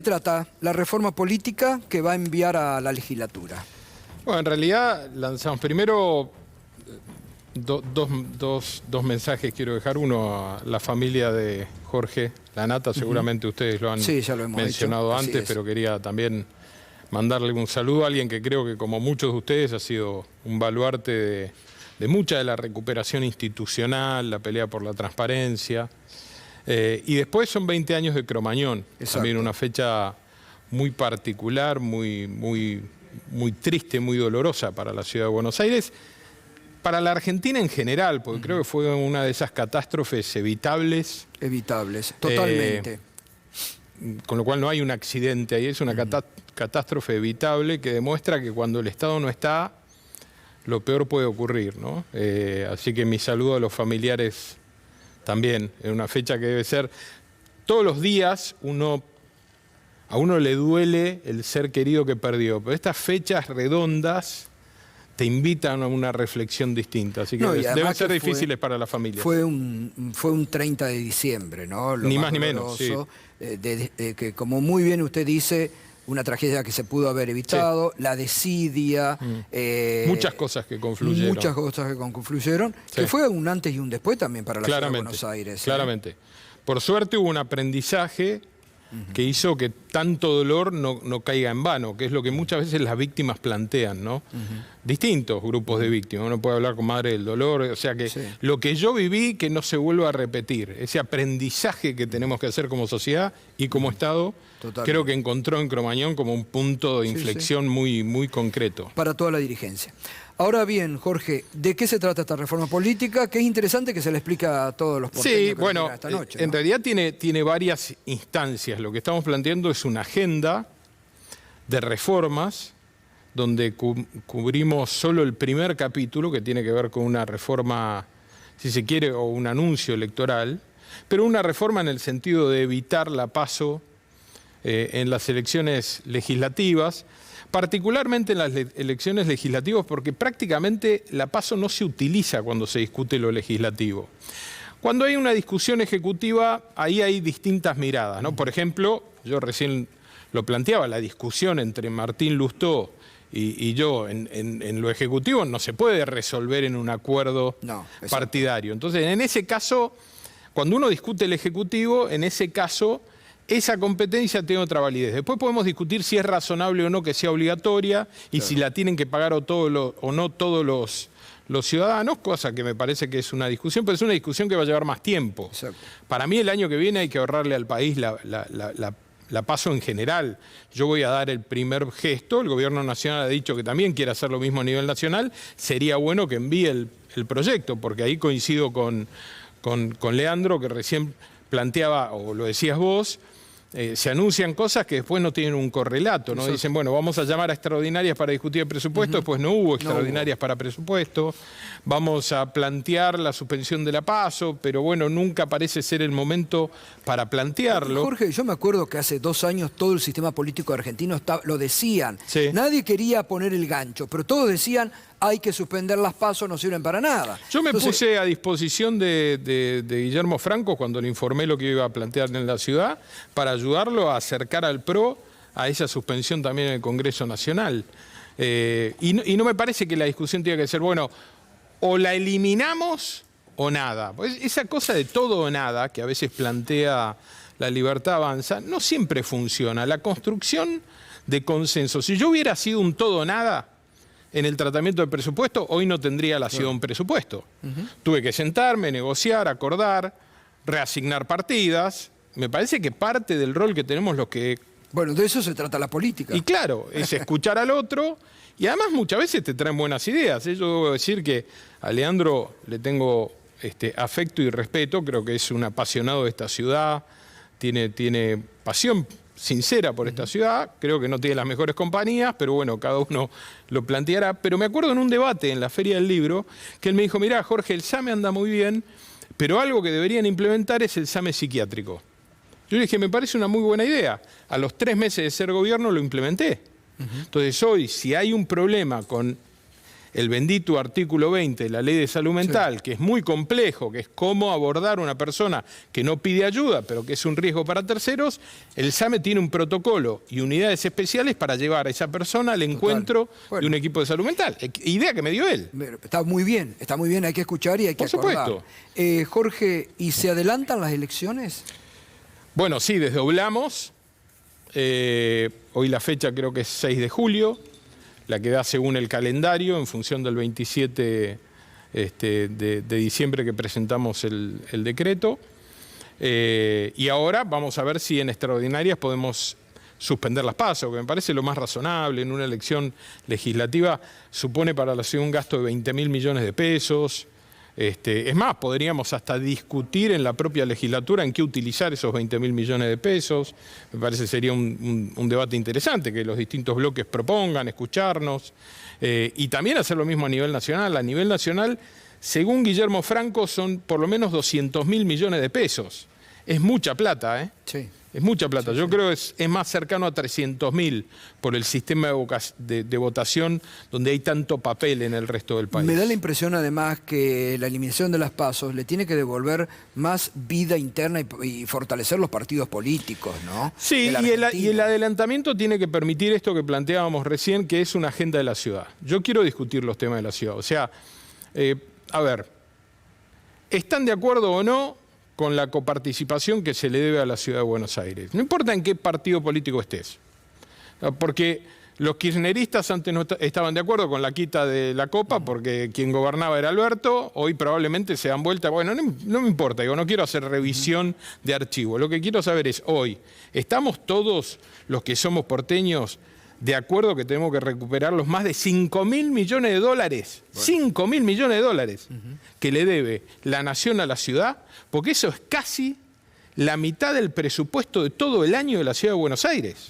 Trata la reforma política que va a enviar a la legislatura. Bueno, en realidad lanzamos primero dos mensajes quiero dejar. Uno a la familia de Jorge Lanata, seguramente ustedes lo han Sí, ya lo hemos mencionado hecho. antes, pero quería también mandarle un saludo a alguien que creo que, como muchos de ustedes, ha sido un baluarte de mucha de la recuperación institucional, la pelea por la transparencia. Y después son 20 años de Cromañón, también una fecha muy particular, muy triste, muy dolorosa para la ciudad de Buenos Aires, para la Argentina en general, porque creo que fue una de esas catástrofes evitables. Evitables, totalmente. Con lo cual no hay un accidente ahí, es una catástrofe evitable que demuestra que cuando el Estado no está, lo peor puede ocurrir, ¿no? Así que mi saludo a los familiares también, en una fecha que debe ser todos los días, a uno le duele el ser querido que perdió, pero estas fechas redondas te invitan a una reflexión distinta, así que deben ser difíciles para las familias. Fue un 30 de diciembre, ¿no? Ni más ni menos, sí. Que, como muy bien usted dice, una tragedia que se pudo haber evitado, sí. La desidia. Muchas cosas que confluyeron. Muchas cosas que confluyeron, sí. Que fue un antes y un después también para la ciudad de Buenos Aires. Claramente. Por suerte hubo un aprendizaje que hizo que tanto dolor no caiga en vano, que es lo que muchas veces las víctimas plantean, ¿no? Distintos grupos de víctimas, uno puede hablar con Madre del Dolor, o sea que lo que yo viví que no se vuelva a repetir, ese aprendizaje que tenemos que hacer como sociedad y como Estado, creo que encontró en Cromañón como un punto de inflexión muy concreto. Para toda la dirigencia. Ahora bien, Jorge, ¿de qué se trata esta reforma política? Que es interesante que se le explica a todos los porteños que bueno, esta noche, ¿no? En realidad tiene varias instancias. Lo que estamos planteando es una agenda de reformas donde cubrimos solo el primer capítulo, que tiene que ver con una reforma, si se quiere, o un anuncio electoral, pero una reforma en el sentido de evitar la PASO en las elecciones legislativas, particularmente en las elecciones legislativas, porque prácticamente la PASO no se utiliza cuando se discute lo legislativo. Cuando hay una discusión ejecutiva, ahí hay distintas miradas, ¿no? Por ejemplo, yo recién lo planteaba, la discusión entre Martín Lustó y yo en lo ejecutivo no se puede resolver en un acuerdo partidario. Entonces, en ese caso, cuando uno discute el ejecutivo, en ese caso, esa competencia tiene otra validez. Después podemos discutir si es razonable o no que sea obligatoria y si la tienen que pagar o no todos los ciudadanos, cosa que me parece que es una discusión, pero es una discusión que va a llevar más tiempo. Exacto. Para mí el año que viene hay que ahorrarle al país la PASO en general. Yo voy a dar el primer gesto, el Gobierno Nacional ha dicho que también quiere hacer lo mismo a nivel nacional, sería bueno que envíe el proyecto, porque ahí coincido con Leandro, que recién planteaba, o lo decías vos, se anuncian cosas que después no tienen un correlato, ¿no? Dicen, bueno, vamos a llamar a extraordinarias para discutir el presupuesto, después no hubo extraordinarias para presupuesto, vamos a plantear la suspensión de la PASO, pero bueno, nunca parece ser el momento para plantearlo. Jorge, yo me acuerdo que hace 2 años todo el sistema político argentino lo decían. Nadie quería poner el gancho, pero todos decían, hay que suspender las PASO, no sirven para nada. Yo me puse a disposición de Guillermo Franco cuando le informé lo que iba a plantear en la ciudad para ayudarlo a acercar al PRO a esa suspensión también en el Congreso Nacional. Y no me parece que la discusión tenga que ser, bueno, o la eliminamos o nada. Pues esa cosa de todo o nada que a veces plantea La Libertad Avanza no siempre funciona. La construcción de consenso, si yo hubiera sido un todo o nada en el tratamiento del presupuesto, hoy no tendría la ciudad un presupuesto. Tuve que sentarme, negociar, acordar, reasignar partidas. Me parece que parte del rol que tenemos los que... Bueno, de eso se trata la política. Y claro, es escuchar al otro y además muchas veces te traen buenas ideas. Yo debo decir que a Leandro le tengo afecto y respeto, creo que es un apasionado de esta ciudad, tiene pasión sincera por esta ciudad, creo que no tiene las mejores compañías, pero bueno, cada uno lo planteará. Pero me acuerdo en un debate en la Feria del Libro, que él me dijo, mirá, Jorge, el SAME anda muy bien, pero algo que deberían implementar es el SAME psiquiátrico. Yo le dije, me parece una muy buena idea. A los 3 meses de ser gobierno lo implementé. Entonces hoy, si hay un problema con el bendito artículo 20 de la Ley de Salud Mental, que es muy complejo, que es cómo abordar a una persona que no pide ayuda, pero que es un riesgo para terceros, el SAME tiene un protocolo y unidades especiales para llevar a esa persona al encuentro de un equipo de salud mental. Idea que me dio él. Está muy bien, hay que escuchar y hay que acordar. Por supuesto. Jorge, ¿y se adelantan las elecciones? Bueno, sí, desdoblamos. Hoy la fecha creo que es 6 de julio. La que da según el calendario, en función del 27 de diciembre que presentamos el decreto. Y ahora vamos a ver si en extraordinarias podemos suspender las PASO, que me parece lo más razonable. En una elección legislativa supone para la ciudad un gasto de 20.000 millones de pesos. Es más, podríamos hasta discutir en la propia legislatura en qué utilizar esos 20.000 millones de pesos. Me parece que sería un debate interesante, que los distintos bloques propongan, escucharnos, y también hacer lo mismo a nivel nacional. A nivel nacional, según Guillermo Franco, son por lo menos 200.000 millones de pesos. Es mucha plata, ¿eh? Sí. Es mucha plata. Yo creo que es más cercano a 300.000 por el sistema de votación donde hay tanto papel en el resto del país. Me da la impresión además que la eliminación de las PASO le tiene que devolver más vida interna y fortalecer los partidos políticos, ¿no? Sí, y el adelantamiento tiene que permitir esto que planteábamos recién, que es una agenda de la ciudad. Yo quiero discutir los temas de la ciudad. O sea, a ver, ¿están de acuerdo o no con la coparticipación que se le debe a la Ciudad de Buenos Aires? No importa en qué partido político estés. Porque los kirchneristas antes no estaban de acuerdo con la quita de la copa porque quien gobernaba era Alberto, hoy probablemente se dan vuelta. Bueno, no me importa, no quiero hacer revisión de archivo. Lo que quiero saber es, hoy, ¿estamos todos los que somos porteños de acuerdo que tenemos que recuperar los más de 5.000 millones de dólares? Bueno. 5.000 millones de dólares que le debe la nación a la ciudad, porque eso es casi la mitad del presupuesto de todo el año de la Ciudad de Buenos Aires.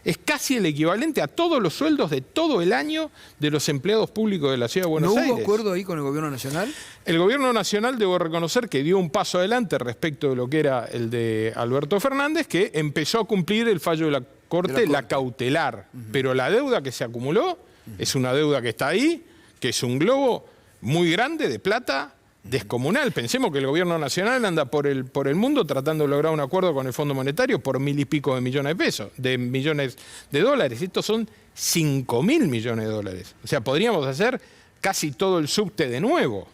Es casi el equivalente a todos los sueldos de todo el año de los empleados públicos de la Ciudad de Buenos Aires. ¿No hubo acuerdo ahí con el Gobierno Nacional? El Gobierno Nacional, debo reconocer, que dio un paso adelante respecto de lo que era el de Alberto Fernández, que empezó a cumplir el fallo de la Corte, la cautelar. Pero la deuda que se acumuló es una deuda que está ahí, que es un globo muy grande de plata descomunal. Pensemos que el Gobierno Nacional anda por el mundo tratando de lograr un acuerdo con el Fondo Monetario por 1.000 y pico de millones de pesos, de millones de dólares. Estos son 5.000 millones de dólares. O sea, podríamos hacer casi todo el subte de nuevo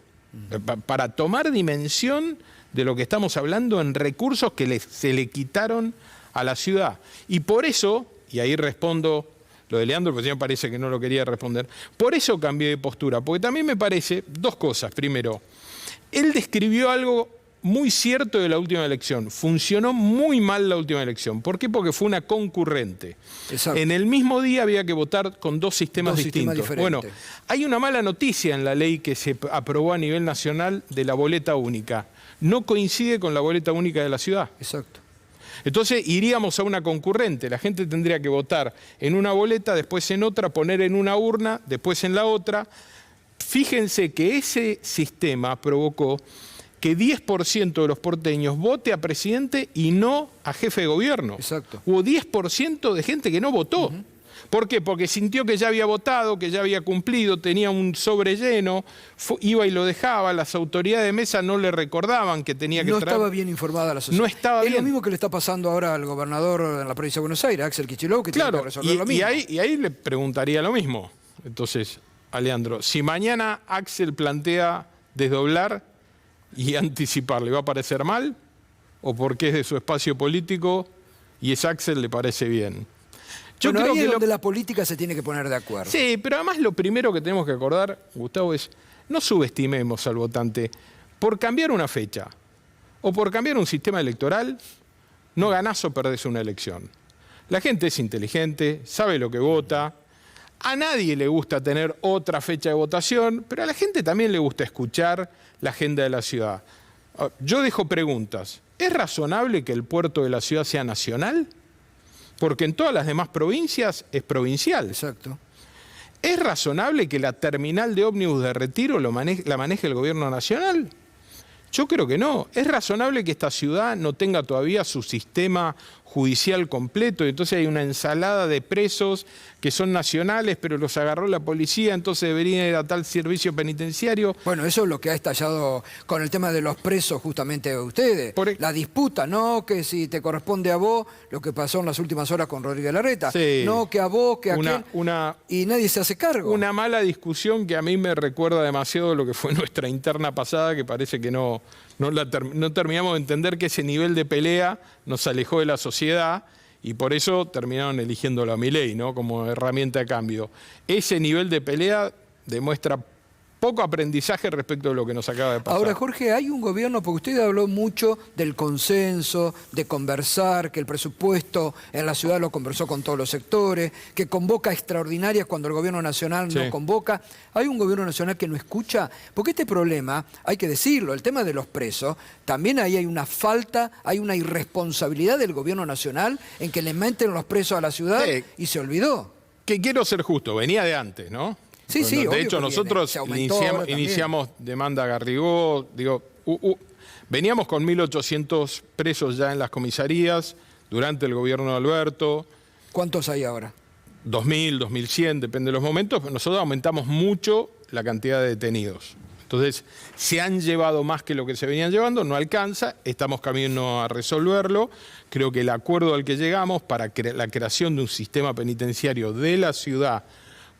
para tomar dimensión de lo que estamos hablando en recursos que se le quitaron a la ciudad. Y por eso, y ahí respondo lo de Leandro, porque me parece que no lo quería responder, por eso cambié de postura, porque también me parece dos cosas. Primero, él describió algo muy cierto de la última elección. Funcionó muy mal la última elección. ¿Por qué? Porque fue una concurrente. Exacto. En el mismo día había que votar con dos sistemas distintos. Bueno, hay una mala noticia en la ley que se aprobó a nivel nacional de la boleta única. No coincide con la boleta única de la ciudad. Exacto. Entonces iríamos a una concurrente. La gente tendría que votar en una boleta, después en otra, poner en una urna, después en la otra. Fíjense que ese sistema provocó que 10% de los porteños vote a presidente y no a jefe de gobierno. Exacto. Hubo 10% de gente que no votó. ¿Por qué? Porque sintió que ya había votado, que ya había cumplido, tenía un sobre lleno, iba y lo dejaba, las autoridades de mesa no le recordaban que tenía que traer. No estaba bien informada la sociedad. No estaba bien. Es lo mismo que le está pasando ahora al gobernador en la provincia de Buenos Aires, Axel Kicillof, que tiene que resolver lo mismo. Y ahí le preguntaría lo mismo. Entonces, a Leandro, si mañana Axel plantea desdoblar y anticipar, ¿le va a parecer mal? ¿O porque es de su espacio político y es Axel le parece bien? Yo creo ahí que es donde la política se tiene que poner de acuerdo. Sí, pero además lo primero que tenemos que acordar, Gustavo, es no subestimemos al votante. Por cambiar una fecha o por cambiar un sistema electoral, no ganás o perdés una elección. La gente es inteligente, sabe lo que vota. A nadie le gusta tener otra fecha de votación, pero a la gente también le gusta escuchar la agenda de la ciudad. Yo dejo preguntas. ¿Es razonable que el puerto de la ciudad sea nacional? Porque en todas las demás provincias es provincial. Exacto. ¿Es razonable que la terminal de ómnibus de Retiro la maneje el gobierno nacional? Yo creo que no. Es razonable que esta ciudad no tenga todavía su sistema judicial completo, y entonces hay una ensalada de presos que son nacionales, pero los agarró la policía, entonces deberían ir a tal servicio penitenciario. Bueno, eso es lo que ha estallado con el tema de los presos justamente de ustedes. La disputa, no que si te corresponde a vos, lo que pasó en las últimas horas con Rodríguez Larreta, sí. No que a vos, que a aquel, y nadie se hace cargo. Una mala discusión que a mí me recuerda demasiado lo que fue nuestra interna pasada, que parece que no terminamos de entender que ese nivel de pelea nos alejó de la sociedad y por eso terminaron eligiéndolo a Milei, ¿no? Como herramienta de cambio. Ese nivel de pelea demuestra poco aprendizaje respecto de lo que nos acaba de pasar. Ahora, Jorge, hay un gobierno, porque usted habló mucho del consenso, de conversar, que el presupuesto en la ciudad lo conversó con todos los sectores, que convoca extraordinarias cuando el gobierno nacional no convoca. ¿Hay un gobierno nacional que no escucha? Porque este problema, hay que decirlo, el tema de los presos, también ahí hay una falta, hay una irresponsabilidad del gobierno nacional en que le meten los presos a la ciudad y se olvidó. Que quiero ser justo, venía de antes, ¿no? Sí, sí, de hecho, nosotros iniciamos demanda Garrigó, veníamos con 1.800 presos ya en las comisarías durante el gobierno de Alberto. ¿Cuántos hay ahora? 2.000, 2.100, depende de los momentos, pero nosotros aumentamos mucho la cantidad de detenidos. Entonces, se han llevado más que lo que se venían llevando, no alcanza, estamos camino a resolverlo. Creo que el acuerdo al que llegamos para la creación de un sistema penitenciario de la ciudad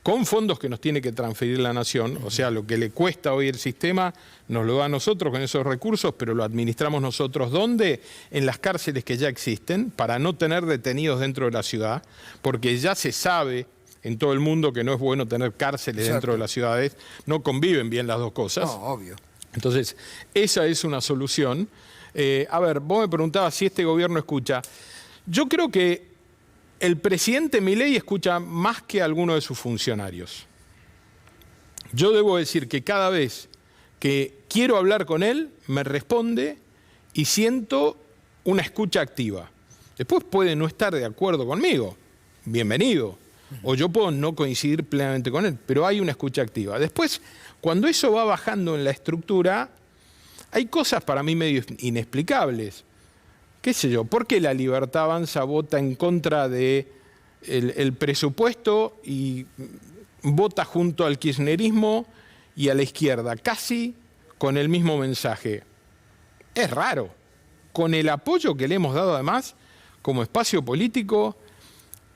con fondos que nos tiene que transferir la nación, o sea, lo que le cuesta hoy el sistema nos lo da a nosotros con esos recursos, pero lo administramos nosotros. ¿Dónde? En las cárceles que ya existen, para no tener detenidos dentro de la ciudad, porque ya se sabe en todo el mundo que no es bueno tener cárceles dentro de las ciudades, no conviven bien las dos cosas. No, obvio. Entonces, esa es una solución. A ver, vos me preguntabas si este gobierno escucha. Yo creo que el presidente Milei escucha más que alguno de sus funcionarios. Yo debo decir que cada vez que quiero hablar con él, me responde y siento una escucha activa. Después puede no estar de acuerdo conmigo, bienvenido. O yo puedo no coincidir plenamente con él, pero hay una escucha activa. Después, cuando eso va bajando en la estructura, hay cosas para mí medio inexplicables. ¿Qué sé yo? ¿Por qué la Libertad Avanza vota en contra del presupuesto y vota junto al kirchnerismo y a la izquierda? Casi con el mismo mensaje. Es raro. Con el apoyo que le hemos dado además como espacio político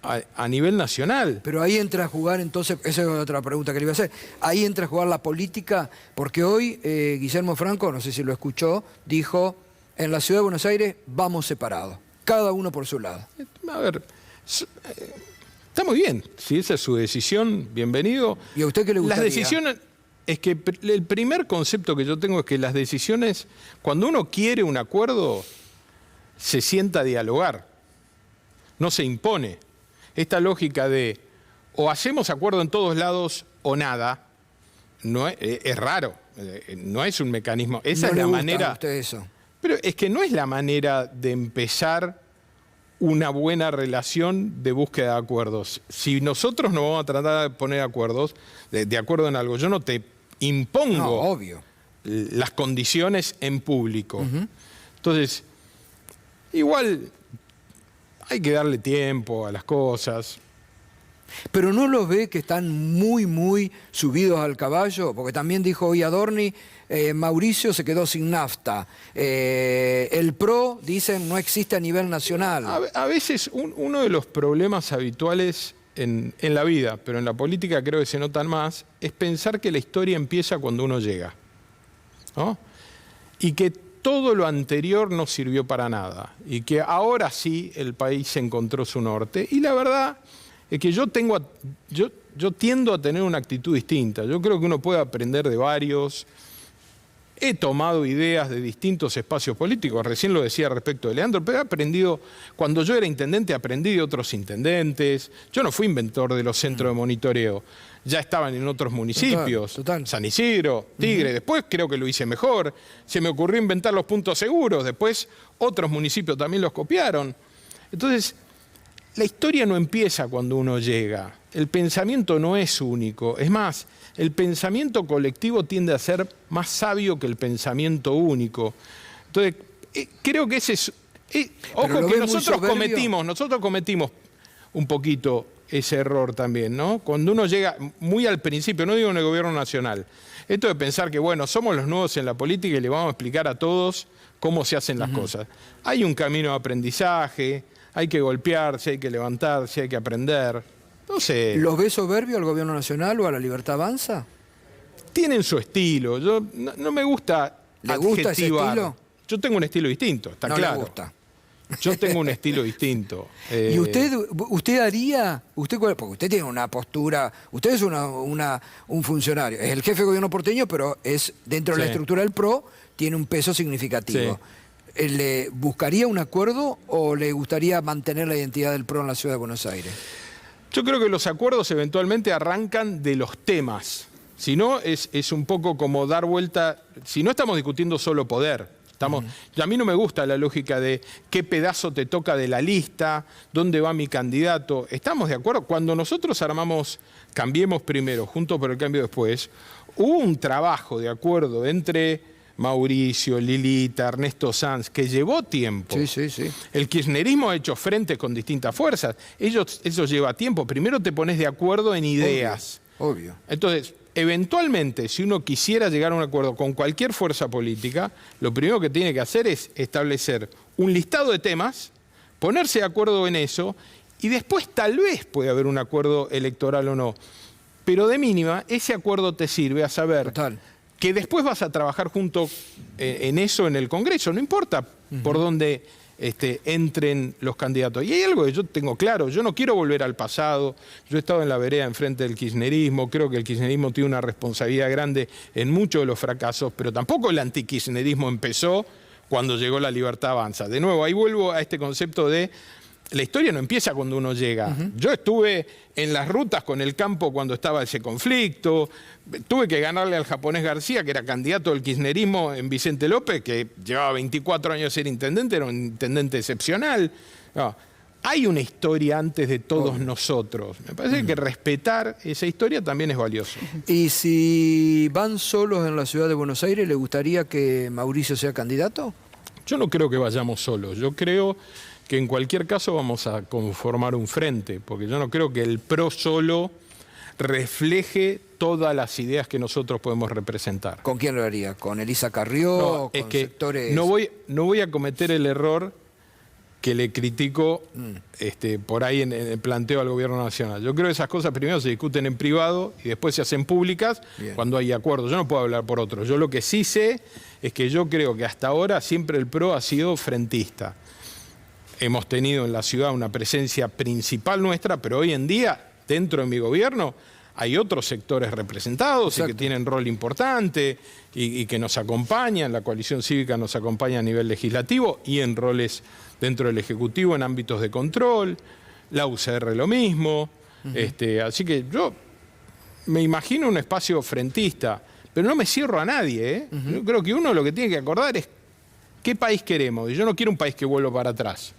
a nivel nacional. Pero ahí entra a jugar entonces, esa es otra pregunta que le iba a hacer, ahí entra a jugar la política, porque hoy Guillermo Franco, no sé si lo escuchó, dijo: en la ciudad de Buenos Aires vamos separados, cada uno por su lado. A ver, está muy bien, si esa es su decisión, bienvenido. ¿Y a usted qué le gustaría? Las decisiones, es que el primer concepto que yo tengo es que las decisiones, cuando uno quiere un acuerdo, se sienta a dialogar, no se impone. Esta lógica de o hacemos acuerdo en todos lados o nada, no es raro, no es un mecanismo. Esa es la manera. ¿A usted eso? Pero es que no es la manera de empezar una buena relación de búsqueda de acuerdos. Si nosotros nos vamos a tratar de poner acuerdos, de acuerdo en algo, yo no te impongo obvio. Las condiciones en público. Entonces, igual hay que darle tiempo a las cosas. Pero ¿no los ve que están muy, muy subidos al caballo? Porque también dijo hoy Adorni, Mauricio se quedó sin nafta. El PRO, dicen, no existe a nivel nacional. A veces uno de los problemas habituales en la vida, pero en la política creo que se notan más, es pensar que la historia empieza cuando uno llega, ¿no? Y que todo lo anterior no sirvió para nada. Y que ahora sí el país encontró su norte. Y la verdad es que yo tiendo a tener una actitud distinta. Yo creo que uno puede aprender de varios. He tomado ideas de distintos espacios políticos. Recién lo decía respecto de Leandro, pero he aprendido, cuando yo era intendente, aprendí de otros intendentes. Yo no fui inventor de los centros de monitoreo. Ya estaban en otros municipios. Total. San Isidro, Tigre. Después creo que lo hice mejor. Se me ocurrió inventar los puntos seguros. Después otros municipios también los copiaron. Entonces, la historia no empieza cuando uno llega. El pensamiento no es único. Es más, el pensamiento colectivo tiende a ser más sabio que el pensamiento único. Entonces, creo que ese es... ojo que nosotros cometimos un poquito ese error también, ¿no? Cuando uno llega muy al principio, no digo en el gobierno nacional, esto de pensar que, bueno, somos los nuevos en la política y le vamos a explicar a todos cómo se hacen las cosas. Hay un camino de aprendizaje, hay que golpearse, hay que levantarse, hay que aprender. No sé. ¿Los ves soberbio al gobierno nacional o a la Libertad Avanza? Tienen su estilo. Yo no me gusta ¿Le gusta ese estilo? Yo tengo un estilo distinto, está claro. No le gusta. Yo tengo un estilo distinto. ¿Y usted haría, porque usted tiene una postura, usted es un funcionario, es el jefe de gobierno porteño, pero es dentro de la estructura del PRO, tiene un peso significativo. Sí. ¿Le buscaría un acuerdo o le gustaría mantener la identidad del PRO en la ciudad de Buenos Aires? Yo creo que los acuerdos eventualmente arrancan de los temas. Si no, es un poco como dar vuelta, si no estamos discutiendo solo poder. A mí no me gusta la lógica de qué pedazo te toca de la lista, dónde va mi candidato. ¿Estamos de acuerdo? Cuando nosotros armamos Cambiemos Primero, Juntos por el Cambio Después, hubo un trabajo de acuerdo entre Mauricio, Lilita, Ernesto Sanz, que llevó tiempo. Sí. El kirchnerismo ha hecho frentes con distintas fuerzas. Eso lleva tiempo. Primero te pones de acuerdo en ideas. Obvio. Entonces, eventualmente, si uno quisiera llegar a un acuerdo con cualquier fuerza política, lo primero que tiene que hacer es establecer un listado de temas, ponerse de acuerdo en eso, y después tal vez puede haber un acuerdo electoral o no. Pero de mínima, ese acuerdo te sirve a saber que después vas a trabajar junto en eso en el Congreso, no importa por dónde entren los candidatos. Y hay algo que yo tengo claro, yo no quiero volver al pasado, yo he estado en la vereda enfrente del kirchnerismo, creo que el kirchnerismo tiene una responsabilidad grande en muchos de los fracasos, pero tampoco el antikirchnerismo empezó cuando llegó la Libertad Avanza. De nuevo, ahí vuelvo a este concepto de la historia no empieza cuando uno llega. Yo estuve en las rutas con el campo cuando estaba ese conflicto, tuve que ganarle al japonés García, que era candidato del kirchnerismo en Vicente López, que llevaba 24 años de ser intendente, era un intendente excepcional. No, hay una historia antes de todos nosotros. Me parece que respetar esa historia también es valioso. ¿Y si van solos en la ciudad de Buenos Aires, le gustaría que Mauricio sea candidato? Yo no creo que vayamos solos, yo creo que en cualquier caso vamos a conformar un frente, porque yo no creo que el PRO solo refleje todas las ideas que nosotros podemos representar. ¿Con quién lo haría? ¿Con Elisa Carrió? No, es ¿con que sectores? no voy a cometer el error que le critico por ahí en el planteo al gobierno nacional. Yo creo que esas cosas primero se discuten en privado y después se hacen públicas cuando hay acuerdos. Yo no puedo hablar por otros. Yo lo que sí sé es que yo creo que hasta ahora siempre el PRO ha sido frentista. Hemos tenido en la ciudad una presencia principal nuestra, pero hoy en día, dentro de mi gobierno, hay otros sectores representados y que tienen rol importante y que nos acompañan. La coalición cívica nos acompaña a nivel legislativo y en roles dentro del Ejecutivo en ámbitos de control. La UCR lo mismo. Así que yo me imagino un espacio frentista, pero no me cierro a nadie. Yo creo que uno lo que tiene que acordar es qué país queremos. Y yo no quiero un país que vuelva para atrás.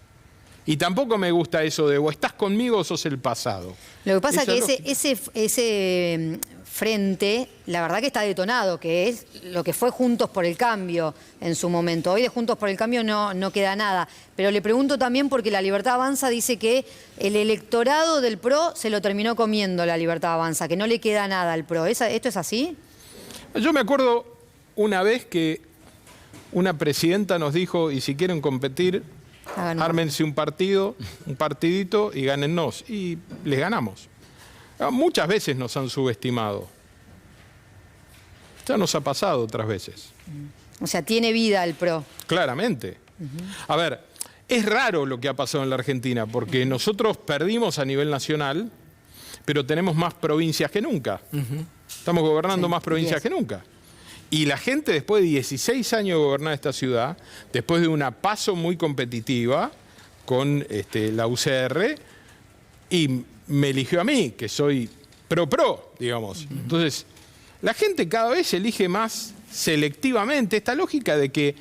Y tampoco me gusta eso de o estás conmigo o sos el pasado. Lo que pasa es que ese frente, la verdad que está detonado, que es lo que fue Juntos por el Cambio en su momento. Hoy de Juntos por el Cambio no queda nada. Pero le pregunto también porque la Libertad Avanza dice que el electorado del PRO se lo terminó comiendo la Libertad Avanza, que no le queda nada al PRO. ¿Esto es así? Yo me acuerdo una vez que una presidenta nos dijo, y si quieren competir, ármense un partidito y gánennos. Y les ganamos. Muchas veces nos han subestimado. Ya nos ha pasado otras veces. O sea, tiene vida el PRO. Claramente. A ver, es raro lo que ha pasado en la Argentina, porque nosotros perdimos a nivel nacional, pero tenemos más provincias que nunca. Estamos gobernando más provincias que nunca. Y la gente, después de 16 años de gobernar esta ciudad, después de una PASO muy competitiva con la UCR, y me eligió a mí, que soy pro, digamos. Entonces, la gente cada vez elige más selectivamente esta lógica de que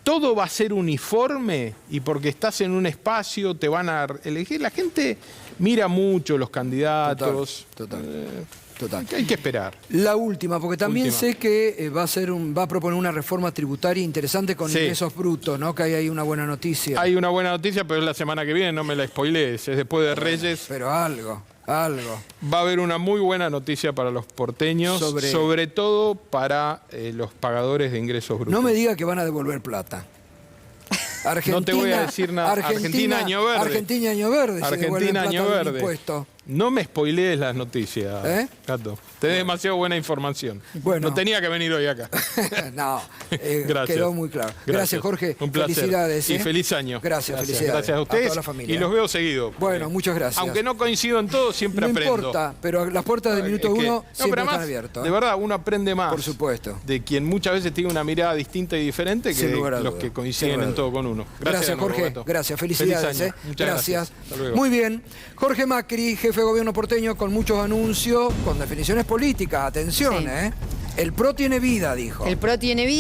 todo va a ser uniforme y porque estás en un espacio te van a elegir. La gente mira mucho los candidatos. Total. Hay que esperar. La última, porque también sé que va a proponer una reforma tributaria interesante con ingresos brutos, ¿no? Que hay ahí una buena noticia. Hay una buena noticia, pero es la semana que viene, no me la spoilees, es después de Reyes. Pero algo. Va a haber una muy buena noticia para los porteños, sobre todo para los pagadores de ingresos brutos. No me diga que van a devolver plata. Argentina, no te voy a decir nada. Argentina año verde. Argentina año verde. Argentina año verde. No me spoilees las noticias, Cato. Tenés demasiado buena información. Bueno. No tenía que venir hoy acá. No, Gracias. quedó muy claro. Gracias, Jorge. Un placer. Felicidades. Y feliz año. Gracias, felicidades. Gracias a ustedes. A toda la familia. Y los veo seguido. Bueno, muchas gracias. Aunque no coincido en todo, siempre aprendo. No importa, pero las puertas de Minuto Uno siempre están abiertas. De verdad, uno aprende más. Por supuesto. De quien muchas veces tiene una mirada distinta y diferente que los que coinciden en todo con uno. Gracias, Jorge. Roberto. Gracias, felicidades. Feliz año. Muchas gracias. Hasta luego. Muy bien. Jorge Macri, jefe de gobierno porteño, con muchos anuncios, con definiciones políticas. Atención, Sí. El PRO tiene vida, dijo. El PRO tiene vida.